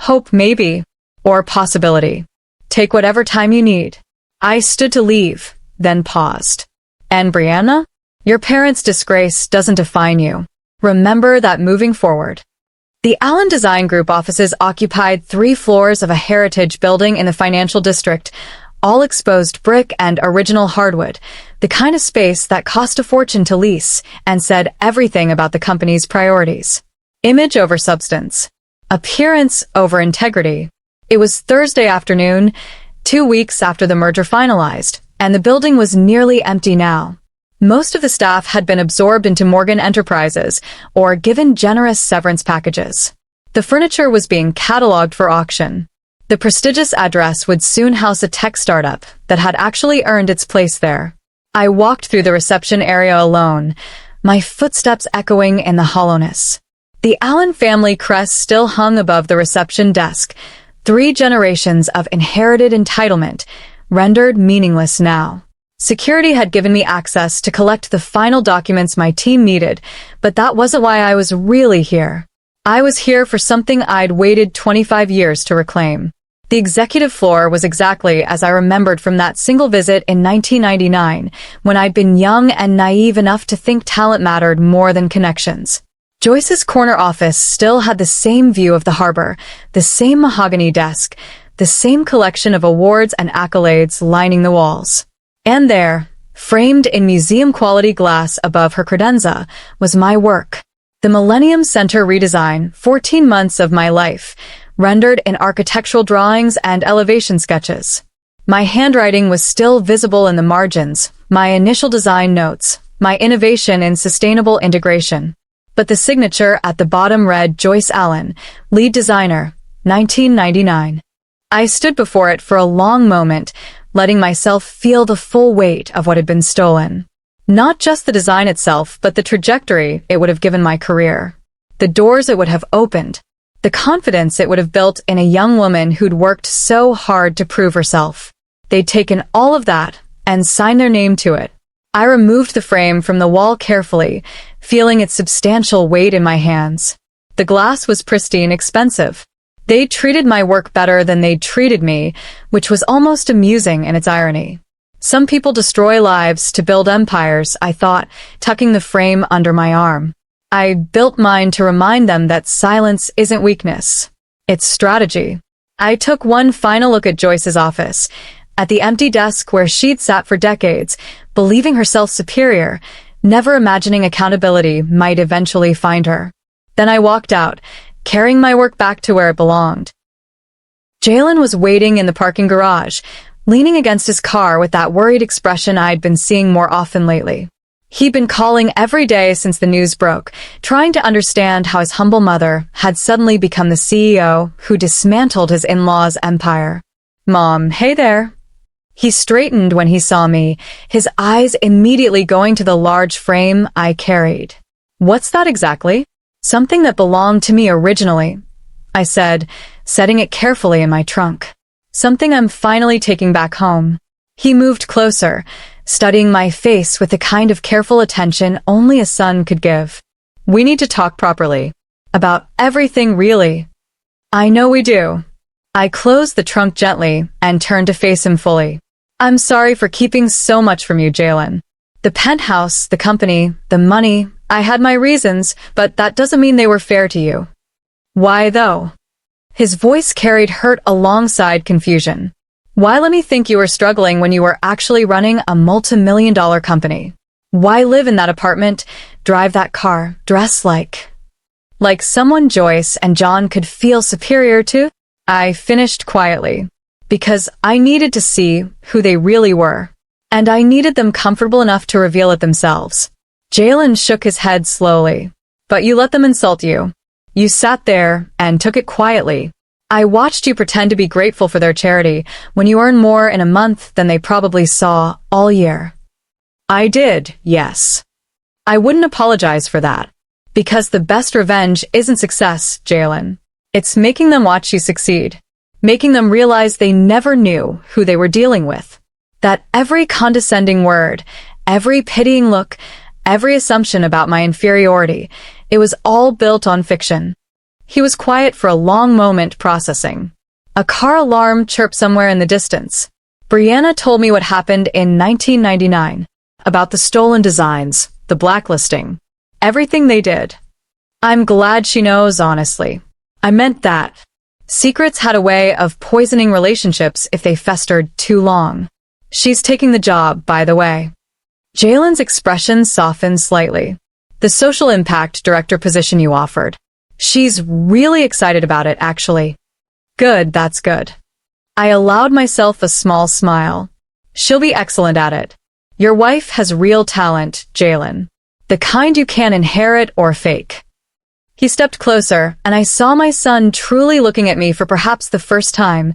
"Hope, maybe. Or possibility. Take whatever time you need." I stood to leave, then paused. "And Brianna? Your parents' disgrace doesn't define you. Remember that moving forward." The Allen Design Group offices occupied 3 floors of a heritage building in the financial district, all exposed brick and original hardwood, the kind of space that cost a fortune to lease and said everything about the company's priorities. Image over substance. Appearance over integrity. It was Thursday afternoon, 2 weeks after the merger finalized, and the building was nearly empty now. Most of the staff had been absorbed into Morgan Enterprises or given generous severance packages. The furniture was being cataloged for auction. The prestigious address would soon house a tech startup that had actually earned its place there. I walked through the reception area alone, my footsteps echoing in the hollowness. The Allen family crest still hung above the reception desk, 3 generations of inherited entitlement, rendered meaningless now. Security had given me access to collect the final documents my team needed, but that wasn't why I was really here. I was here for something I'd waited 25 years to reclaim. The executive floor was exactly as I remembered from that single visit in 1999, when I'd been young and naive enough to think talent mattered more than connections. Joyce's corner office still had the same view of the harbor, the same mahogany desk, the same collection of awards and accolades lining the walls. And there, framed in museum-quality glass above her credenza, was my work. The Millennium Center redesign, 14 months of my life, rendered in architectural drawings and elevation sketches. My handwriting was still visible in the margins, my initial design notes, my innovation in sustainable integration. But the signature at the bottom read Joyce Allen, lead designer, 1999. I stood before it for a long moment, letting myself feel the full weight of what had been stolen. Not just the design itself, but the trajectory it would have given my career. The doors it would have opened. The confidence it would have built in a young woman who'd worked so hard to prove herself. They'd taken all of that and signed their name to it. I removed the frame from the wall carefully, feeling its substantial weight in my hands. The glass was pristine, expensive. They treated my work better than they'd treated me, which was almost amusing in its irony. Some people destroy lives to build empires, I thought, tucking the frame under my arm. I built mine to remind them that silence isn't weakness. It's strategy. I took one final look at Joyce's office, at the empty desk where she'd sat for decades, believing herself superior, never imagining accountability might eventually find her. Then I walked out, carrying my work back to where it belonged. Jalen was waiting in the parking garage, leaning against his car with that worried expression I'd been seeing more often lately. He'd been calling every day since the news broke, trying to understand how his humble mother had suddenly become the CEO who dismantled his in-laws' empire. "Mom, hey there." He straightened when he saw me, his eyes immediately going to the large frame I carried. "What's that exactly?" "Something that belonged to me originally," I said, setting it carefully in my trunk. "Something I'm finally taking back home." He moved closer, studying my face with the kind of careful attention only a son could give. "We need to talk properly. About everything, really." "I know we do." I closed the trunk gently and turned to face him fully. "I'm sorry for keeping so much from you, Jalen. The penthouse, the company, the money, I had my reasons, but that doesn't mean they were fair to you." "Why, though?" His voice carried hurt alongside confusion. "Why let me think you were struggling when you were actually running a multi-million-dollar company? Why live in that apartment, drive that car, dress like someone Joyce and John could feel superior to?" I finished quietly, because I needed to see who they really were, and I needed them comfortable enough to reveal it themselves. Jalen shook his head slowly. "But you let them insult you. You sat there and took it quietly. I watched you pretend to be grateful for their charity when you earn more in a month than they probably saw all year." "I did, yes. I wouldn't apologize for that. Because the best revenge isn't success, Jalen. It's making them watch you succeed. Making them realize they never knew who they were dealing with. That every condescending word, every pitying look, every assumption about my inferiority, it was all built on fiction." He was quiet for a long moment, processing. A car alarm chirped somewhere in the distance. "Brianna told me what happened in 1999. About the stolen designs, the blacklisting. Everything they did. I'm glad she knows, honestly. I meant that. Secrets had a way of poisoning relationships if they festered too long. She's taking the job, by the way." Jalen's expression softened slightly. "The social impact director position you offered. She's really excited about it, actually." "Good, that's good." I allowed myself a small smile. "She'll be excellent at it. Your wife has real talent, Jalen. The kind you can't inherit or fake." He stepped closer, and I saw my son truly looking at me for perhaps the first time,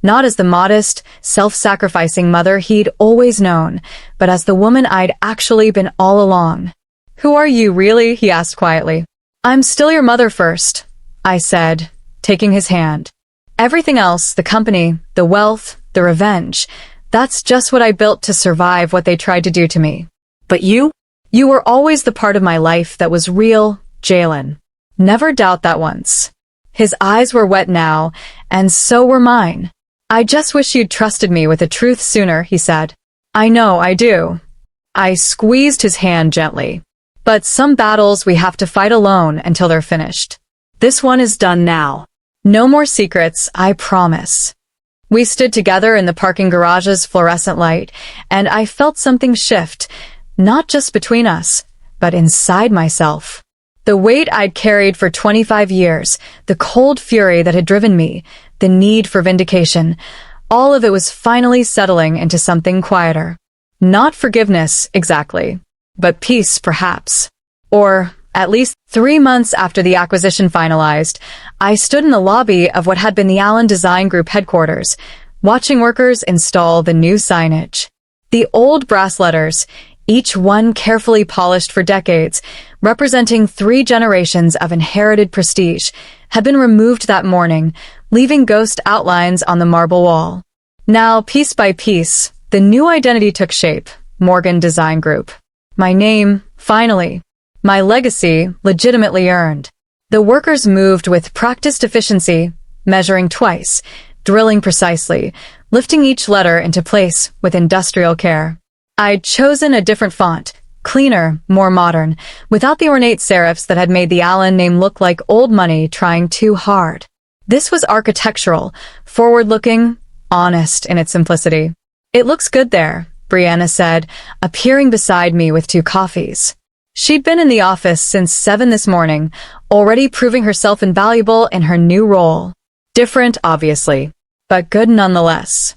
not as the modest, self-sacrificing mother he'd always known, but as the woman I'd actually been all along. "Who are you, really?" he asked quietly. "I'm still your mother first," I said, taking his hand. "Everything else, the company, the wealth, the revenge, that's just what I built to survive what they tried to do to me. But you? You were always the part of my life that was real, Jalen. Never doubt that once." His eyes were wet now, and so were mine. "I just wish you'd trusted me with the truth sooner," he said. "I know, I do." I squeezed his hand gently. "But some battles we have to fight alone until they're finished. This one is done now. No more secrets, I promise." We stood together in the parking garage's fluorescent light, and I felt something shift, not just between us, but inside myself. The weight I'd carried for 25 years, the cold fury that had driven me, the need for vindication, all of it was finally settling into something quieter. Not forgiveness, exactly, but peace, perhaps. Or, at least 3 months after the acquisition finalized, I stood in the lobby of what had been the Allen Design Group headquarters, watching workers install the new signage. The old brass letters, each one carefully polished for decades, representing 3 generations of inherited prestige, had been removed that morning, leaving ghost outlines on the marble wall. Now, piece by piece, the new identity took shape, Morgan Design Group. My name, finally. My legacy, legitimately earned. The workers moved with practiced efficiency, measuring twice, drilling precisely, lifting each letter into place with industrial care. I'd chosen a different font, cleaner, more modern, without the ornate serifs that had made the Allen name look like old money trying too hard. This was architectural, forward-looking, honest in its simplicity. "It looks good there," Brianna said, appearing beside me with 2 coffees. She'd been in the office since 7 this morning, already proving herself invaluable in her new role. Different, obviously, but good nonetheless.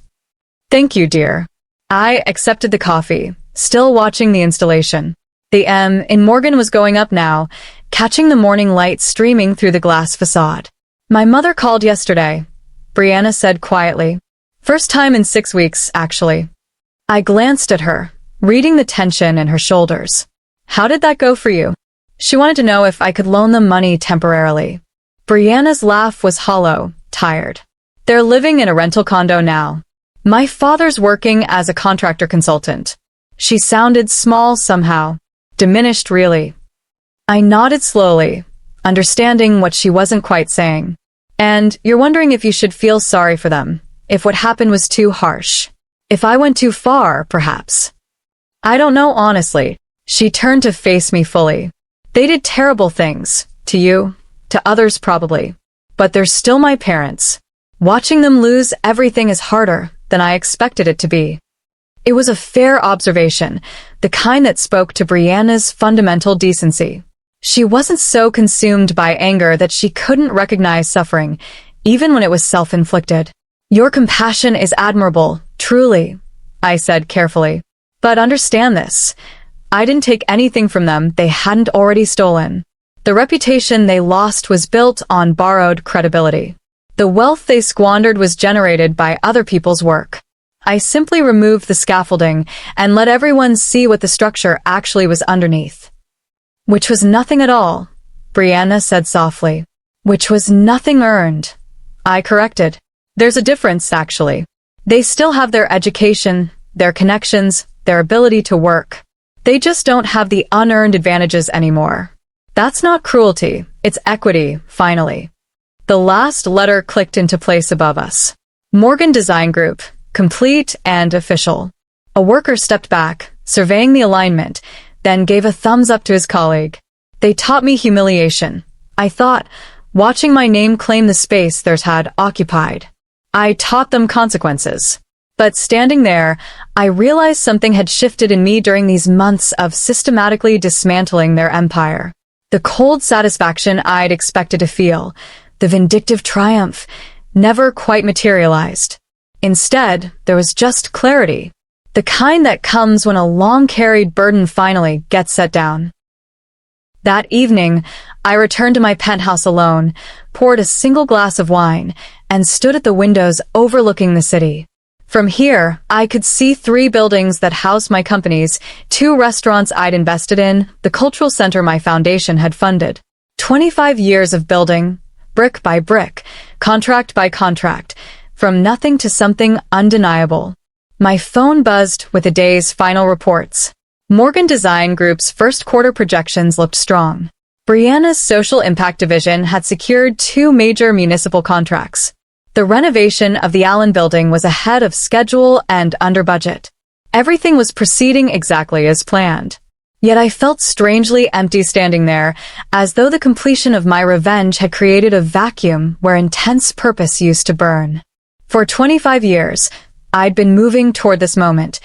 "Thank you, dear." I accepted the coffee, still watching the installation. The M in Morgan was going up now, catching the morning light streaming through the glass facade. My mother called yesterday, Brianna said quietly. First time in 6 weeks, actually. I glanced at her, reading the tension in her shoulders. How did that go for you? She wanted to know if I could loan them money temporarily. Brianna's laugh was hollow, tired. They're living in a rental condo now. My father's working as a contractor consultant. She sounded small somehow, diminished really. I nodded slowly, understanding what she wasn't quite saying. And you're wondering if you should feel sorry for them, if what happened was too harsh. If I went too far, perhaps. I don't know honestly. She turned to face me fully. They did terrible things, to you, to others probably. But they're still my parents. Watching them lose everything is harder than I expected it to be. It was a fair observation, the kind that spoke to Brianna's fundamental decency. She wasn't so consumed by anger that she couldn't recognize suffering, even when it was self-inflicted. Your compassion is admirable, truly, I said carefully. But understand this. I didn't take anything from them they hadn't already stolen. The reputation they lost was built on borrowed credibility. The wealth they squandered was generated by other people's work. I simply removed the scaffolding and let everyone see what the structure actually was underneath. Which was nothing at all, Brianna said softly. Which was nothing earned. I corrected. There's a difference, actually. They still have their education, their connections, their ability to work. They just don't have the unearned advantages anymore. That's not cruelty, it's equity, finally. The last letter clicked into place above us. Morgan Design Group, complete and official. A worker stepped back, surveying the alignment, then gave a thumbs up to his colleague. They taught me humiliation. I thought, watching my name claim the space theirs had occupied. I taught them consequences. But standing there, I realized something had shifted in me during these months of systematically dismantling their empire. The cold satisfaction I'd expected to feel, the vindictive triumph, never quite materialized. Instead, there was just clarity. The kind that comes when a long-carried burden finally gets set down. That evening, I returned to my penthouse alone, poured a single glass of wine, and stood at the windows overlooking the city. From here, I could see 3 buildings that housed my companies, 2 restaurants I'd invested in, the cultural center my foundation had funded. 25 years of building, brick by brick, contract by contract, from nothing to something undeniable. My phone buzzed with the day's final reports. Morgan Design Group's first quarter projections looked strong. Brianna's social impact division had secured 2 major municipal contracts. The renovation of the Allen building was ahead of schedule and under budget. Everything was proceeding exactly as planned. Yet I felt strangely empty standing there, as though the completion of my revenge had created a vacuum where intense purpose used to burn. For 25 years, I'd been moving toward this moment,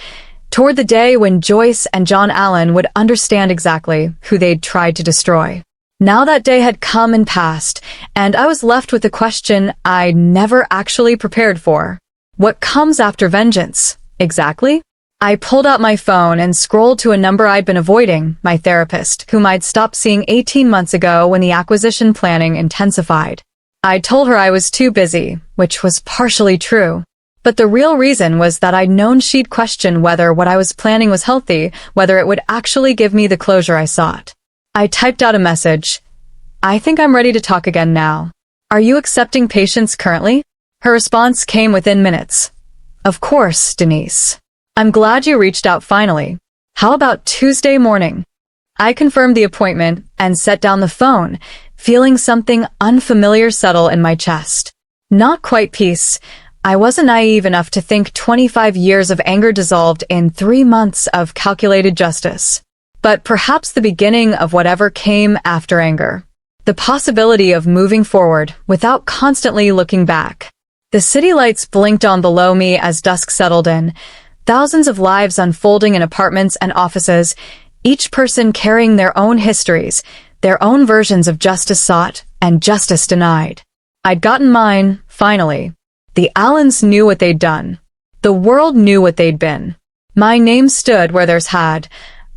toward the day when Joyce and John Allen would understand exactly who they'd tried to destroy. Now that day had come and passed, and I was left with a question I'd never actually prepared for. What comes after vengeance, exactly? I pulled out my phone and scrolled to a number I'd been avoiding, my therapist, whom I'd stopped seeing 18 months ago when the acquisition planning intensified. I told her I was too busy, which was partially true. But the real reason was that I'd known she'd question whether what I was planning was healthy, whether it would actually give me the closure I sought. I typed out a message. I think I'm ready to talk again now. Are you accepting patients currently? Her response came within minutes. Of course, Denise. I'm glad you reached out finally. How about Tuesday morning? I confirmed the appointment and set down the phone, feeling something unfamiliar settle in my chest. Not quite peace. I wasn't naive enough to think 25 years of anger dissolved in 3 months of calculated justice. But perhaps the beginning of whatever came after anger. The possibility of moving forward without constantly looking back. The city lights blinked on below me as dusk settled in. Thousands of lives unfolding in apartments and offices, each person carrying their own histories, their own versions of justice sought and justice denied. I'd gotten mine, finally. The Allens knew what they'd done. The world knew what they'd been. My name stood where theirs had.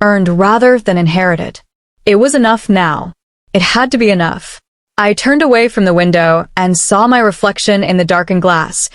earned rather than inherited. It was enough now. It had to be enough. I turned away from the window and saw my reflection in the darkened glass.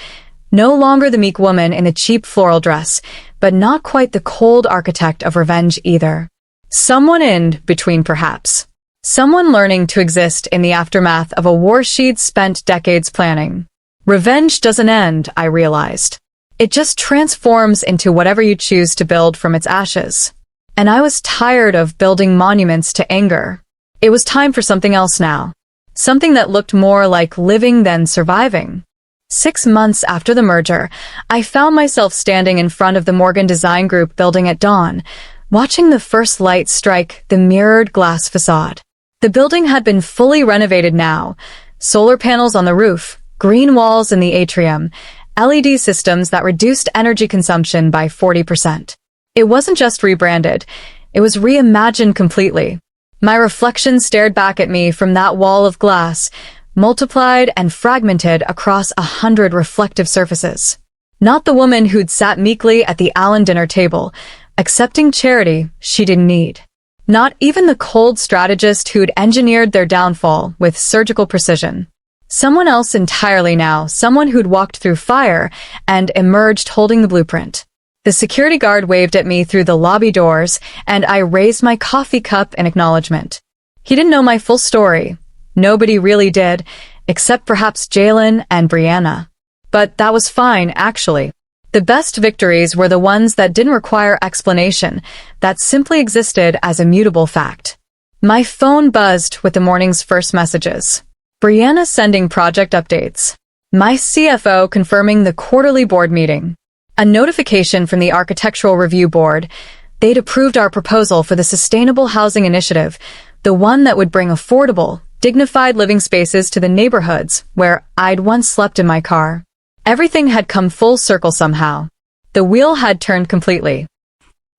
No longer the meek woman in the cheap floral dress, but not quite the cold architect of revenge either. Someone in between, perhaps. Someone learning to exist in the aftermath of a war she'd spent decades planning. Revenge doesn't end, I realized. It just transforms into whatever you choose to build from its ashes. And I was tired of building monuments to anger. It was time for something else now. Something that looked more like living than surviving. 6 months after the merger, I found myself standing in front of the Morgan Design Group building at dawn, watching the first light strike the mirrored glass facade. The building had been fully renovated now. Solar panels on the roof, green walls in the atrium, LED systems that reduced energy consumption by 40%. It wasn't just rebranded, it was reimagined completely. My reflection stared back at me from that wall of glass, multiplied and fragmented across 100 reflective surfaces. Not the woman who'd sat meekly at the Allen dinner table, accepting charity she didn't need. Not even the cold strategist who'd engineered their downfall with surgical precision. Someone else entirely now, someone who'd walked through fire and emerged holding the blueprint. The security guard waved at me through the lobby doors, and I raised my coffee cup in acknowledgement. He didn't know my full story. Nobody really did, except perhaps Jalen and Brianna. But that was fine, actually. The best victories were the ones that didn't require explanation, that simply existed as immutable fact. My phone buzzed with the morning's first messages. Brianna sending project updates. My CFO confirming the quarterly board meeting. A notification from the Architectural Review Board. They'd approved our proposal for the Sustainable Housing Initiative, the one that would bring affordable, dignified living spaces to the neighborhoods where I'd once slept in my car. Everything had come full circle somehow. The wheel had turned completely.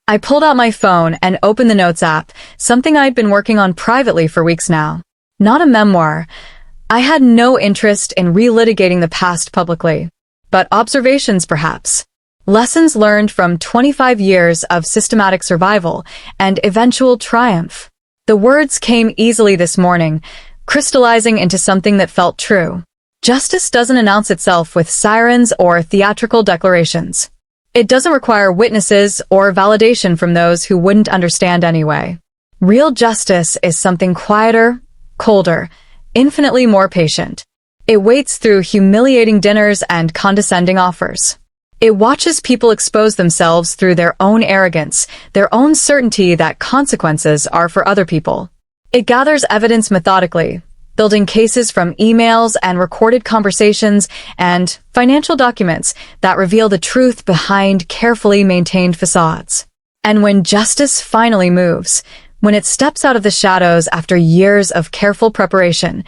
I pulled out my phone and opened the Notes app, something I'd been working on privately for weeks now. Not a memoir. I had no interest in relitigating the past publicly. But observations, perhaps. Lessons learned from 25 years of systematic survival and eventual triumph. The words came easily this morning, crystallizing into something that felt true. Justice doesn't announce itself with sirens or theatrical declarations. It doesn't require witnesses or validation from those who wouldn't understand anyway. Real justice is something quieter, colder, infinitely more patient. It waits through humiliating dinners and condescending offers. It watches people expose themselves through their own arrogance, their own certainty that consequences are for other people. It gathers evidence methodically, building cases from emails and recorded conversations and financial documents that reveal the truth behind carefully maintained facades. And when justice finally moves, when it steps out of the shadows after years of careful preparation,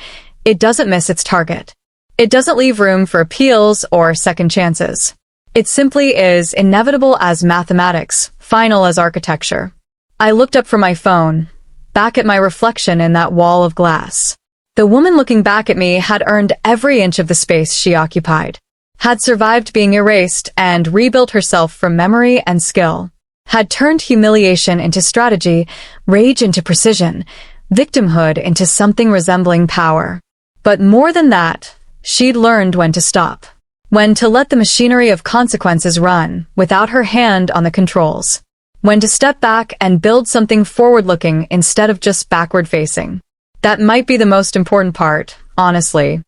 it doesn't miss its target. It doesn't leave room for appeals or second chances. It simply is inevitable as mathematics, final as architecture. I looked up from my phone, back at my reflection in that wall of glass. The woman looking back at me had earned every inch of the space she occupied, had survived being erased and rebuilt herself from memory and skill, had turned humiliation into strategy, rage into precision, victimhood into something resembling power. But more than that, she'd learned when to stop. When to let the machinery of consequences run without her hand on the controls. When to step back and build something forward-looking instead of just backward-facing. That might be the most important part, honestly.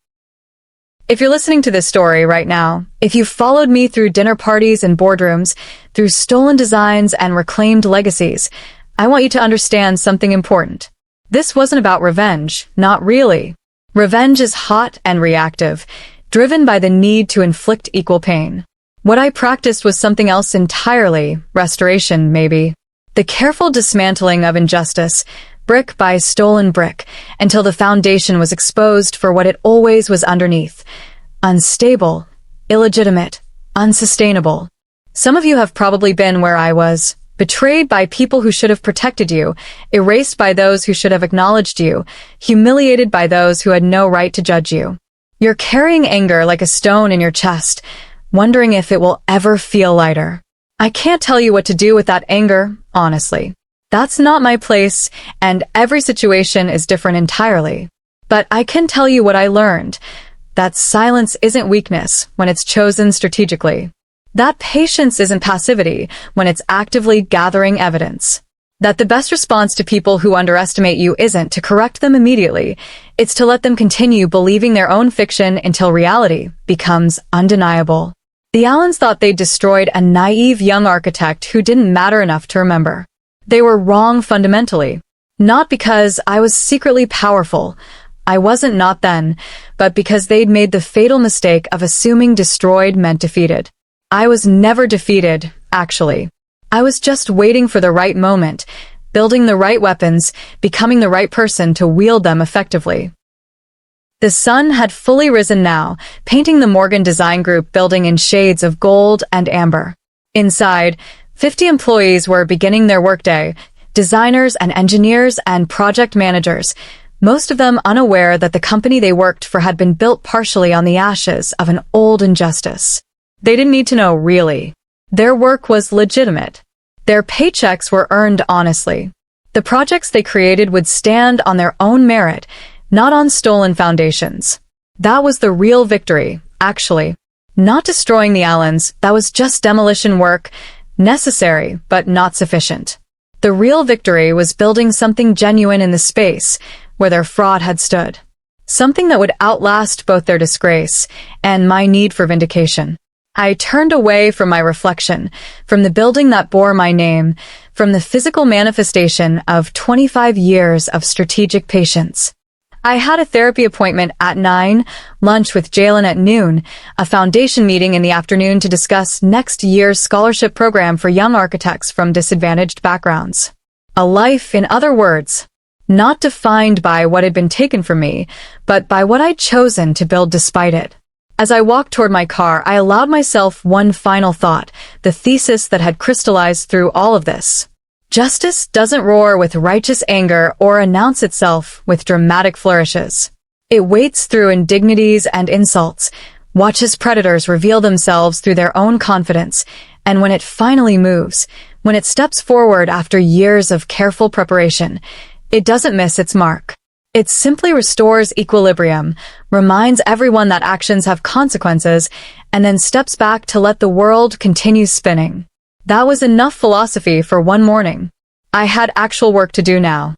If you're listening to this story right now, if you've followed me through dinner parties and boardrooms, through stolen designs and reclaimed legacies, I want you to understand something important. This wasn't about revenge, not really. Revenge is hot and reactive, driven by the need to inflict equal pain. What I practiced was something else entirely, restoration, maybe. The careful dismantling of injustice, brick by stolen brick, until the foundation was exposed for what it always was underneath. Unstable, illegitimate, unsustainable. Some of you have probably been where I was, betrayed by people who should have protected you, erased by those who should have acknowledged you, humiliated by those who had no right to judge you. You're carrying anger like a stone in your chest, wondering if it will ever feel lighter. I can't tell you what to do with that anger, honestly. That's not my place, and every situation is different entirely. But I can tell you what I learned, that silence isn't weakness when it's chosen strategically. That patience isn't passivity when it's actively gathering evidence. That the best response to people who underestimate you isn't to correct them immediately, it's to let them continue believing their own fiction until reality becomes undeniable. The Allens thought they'd destroyed a naive young architect who didn't matter enough to remember. They were wrong fundamentally. Not because I was secretly powerful. I wasn't not then, but because they'd made the fatal mistake of assuming destroyed meant defeated. I was never defeated, actually. I was just waiting for the right moment, building the right weapons, becoming the right person to wield them effectively. The sun had fully risen now, painting the Morgan Design Group building in shades of gold and amber. Inside, 50 employees were beginning their workday, designers and engineers and project managers, most of them unaware that the company they worked for had been built partially on the ashes of an old injustice. They didn't need to know, really. Their work was legitimate. Their paychecks were earned honestly. The projects they created would stand on their own merit, not on stolen foundations. That was the real victory, actually. Not destroying the Allens, that was just demolition work, necessary but not sufficient. The real victory was building something genuine in the space where their fraud had stood. Something that would outlast both their disgrace and my need for vindication. I turned away from my reflection, from the building that bore my name, from the physical manifestation of 25 years of strategic patience. I had a therapy appointment at 9, lunch with Jalen at noon, a foundation meeting in the afternoon to discuss next year's scholarship program for young architects from disadvantaged backgrounds. A life, in other words, not defined by what had been taken from me, but by what I'd chosen to build despite it. As I walked toward my car, I allowed myself one final thought, the thesis that had crystallized through all of this. Justice doesn't roar with righteous anger or announce itself with dramatic flourishes. It waits through indignities and insults, watches predators reveal themselves through their own confidence, and when it finally moves, when it steps forward after years of careful preparation, it doesn't miss its mark. It simply restores equilibrium, reminds everyone that actions have consequences, and then steps back to let the world continue spinning. That was enough philosophy for one morning. I had actual work to do now.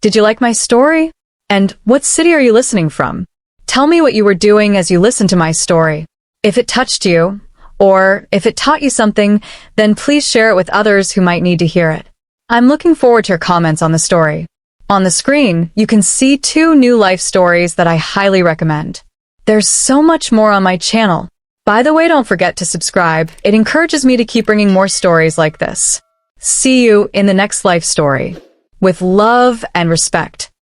Did you like my story? And what city are you listening from? Tell me what you were doing as you listened to my story. If it touched you, or if it taught you something, then please share it with others who might need to hear it. I'm looking forward to your comments on the story. On the screen, you can see 2 new life stories that I highly recommend. There's so much more on my channel. By the way, don't forget to subscribe. It encourages me to keep bringing more stories like this. See you in the next life story. With love and respect.